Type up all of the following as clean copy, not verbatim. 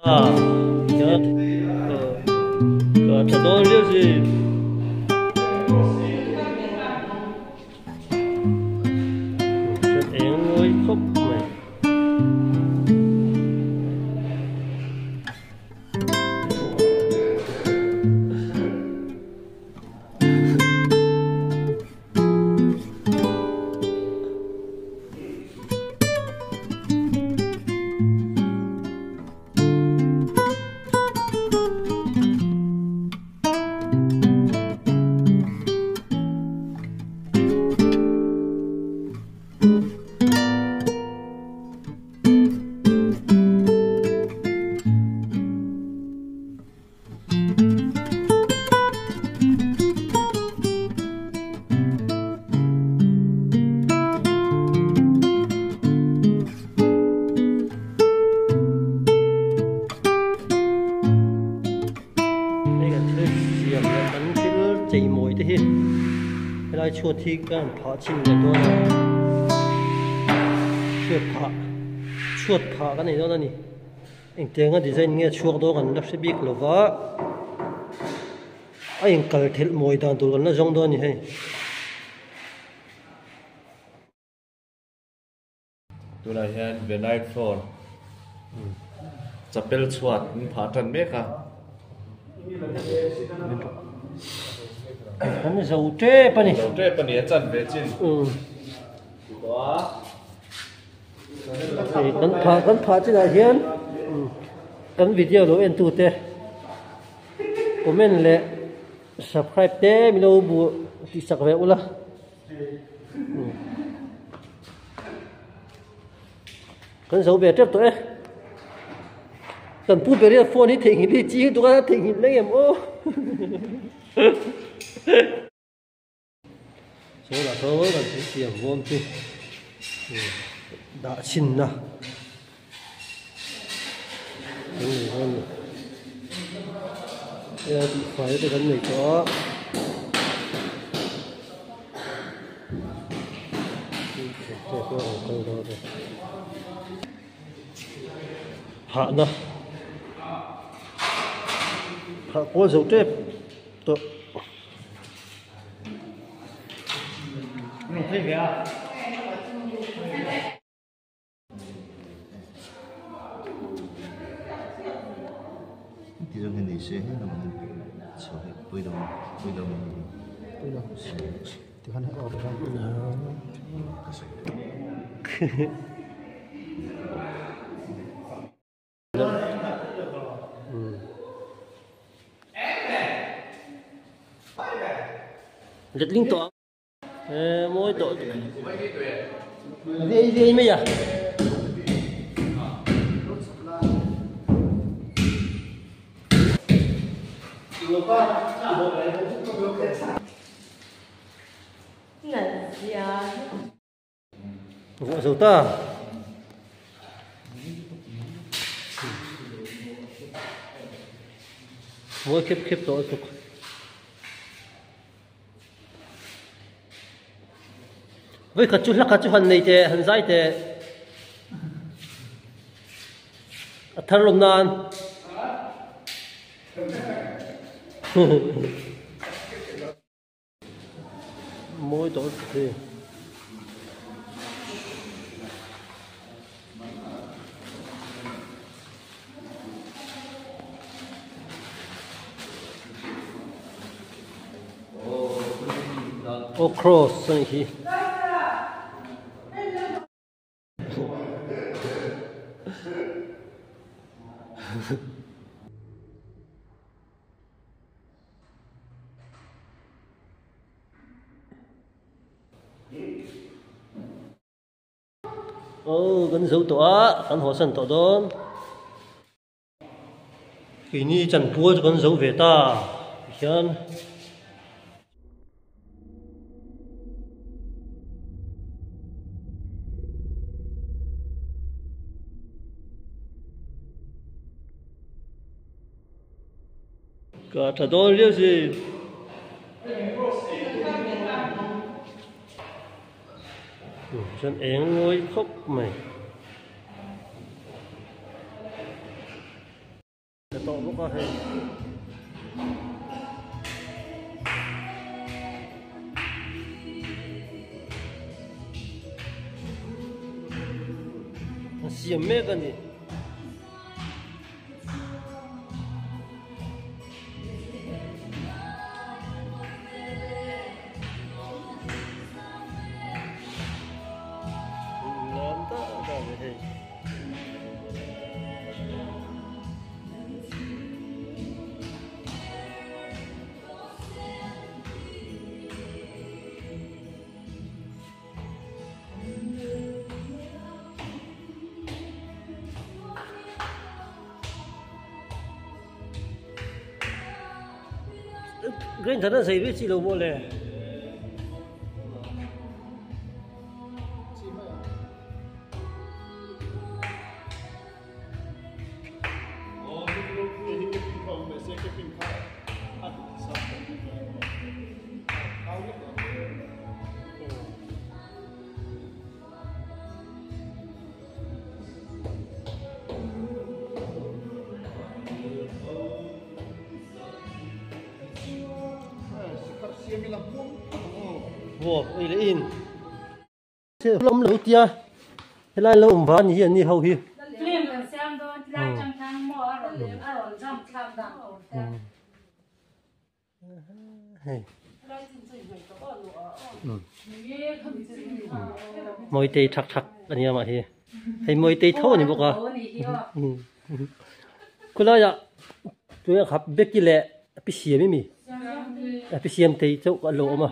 Gạt gạt đó liêu gì rất én ngồi khóc mày chạy mồi thế cái này chuột thì cái phá chim cái đó chuột phá cái này đó nè anh tiếng cái design nghe chuột đó gần nó sẽ biết là vả anh cần thịt mồi đàn tụi nó giống đó nè hay tụi này hiện về night phone chụp bel chuột phá trần biết à cái dầu tre pa nè dầu tre pa nè chân về chín cái phá trên này hiện cái video đó anh tụt thế comment lại subscribe thế mình đâu bu thì sạc về ula cái dầu về tiếp tới cần pu về phone đi thỉnh đi chi tụi cái thỉnh lấy em ô số là số là cái tiền vốn chứ đã xin na cái này hơn này bị phải cái này có hạ na hạ có dấu trép tôi thấy kìa thì trong hình sẽ hết là sợ bây giờ thì hắn ở đây rất linh toán mỗi tội gì bây giờ gọi dầu ta mỗi khiếp tội tục với cả chú hành này thì hành giải thì thằng lồng nan mỗi tối thì cross này thì gần dấu tỏa gần hồ sân tỏa đón kỳ ni chẳng bua cho gần dấu về ta hiện cả thật đó liêu gì chân én ngồi khóc mày จะต่อลูกก็ให้เสียแม่กันนี่cái thằng nó xây biết chi đâu mua lề wow, đây là in. Thế lắm lâu tia, thế lại lâu ván như hiện như hậu hi. Môi tê chắc chắc anh em mà hi, hay môi tê thô như bốc à. Cô nói vậy, tôi đang học biết cái lệ, biết xiêm mi, biết xiêm tê chỗ cái lỗ mà.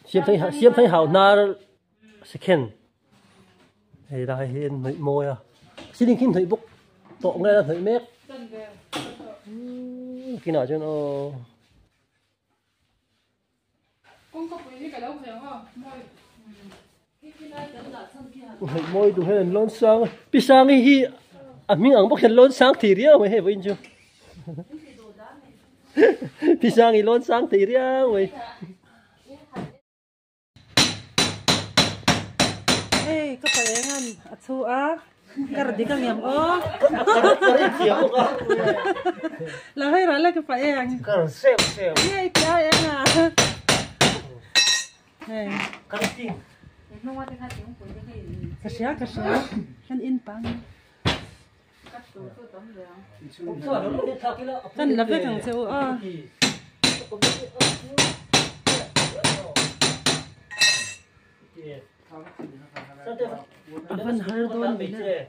Xiêm thấy hảo na sẽ khen hay là hiện mấy môi à xin đình kim thấy bốc tổ nghe là thấy mét khi nào cho nó môi đủ hay là lon sáng bị sáng thì à mình ăn bốc hiện lon sáng thì riêng mới hay vậy chứ bị sáng thì lon sáng thì riêng vậy. Hey, kapayangan at su'a. Kardi kang yam o. Lahay rala kapayang. Kar seo. Hey, kaya nga. Hey. Karting. Kasya. Kan in pang. Kan lapit kang su'a. Akan hardon bila.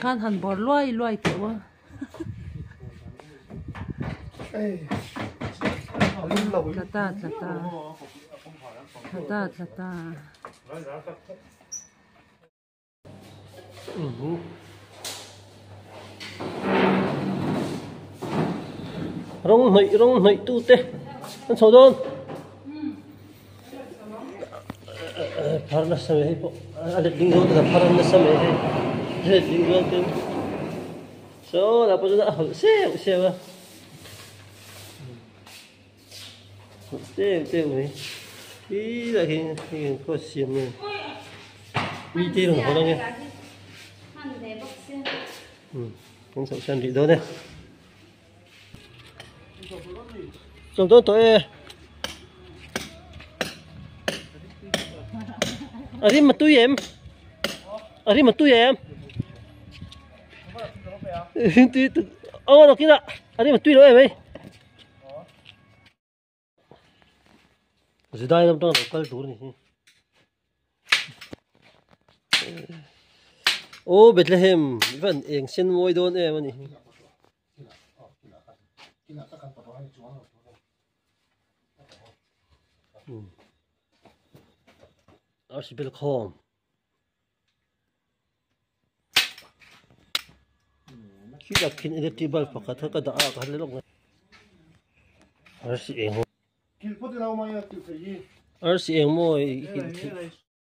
Kan han bor loy tewa. Lata. rong hoi tu te an so don parna same he po ale ding do da parna same he ding do te so la po da se wa se we ý là khi có xiêm này uy tín là có đâu nghe không sợ chân bị đó này chúng tôi ở đây mà tôi em ô nó kia đó ở đây mà tôi đó em ấy giờ đây nó đang có đủ này ô Bethlehem vẫn em xin môi đôn em này Archibald khi đặt kinh electrical phải có cái đó có lấy lông RCM RCM môi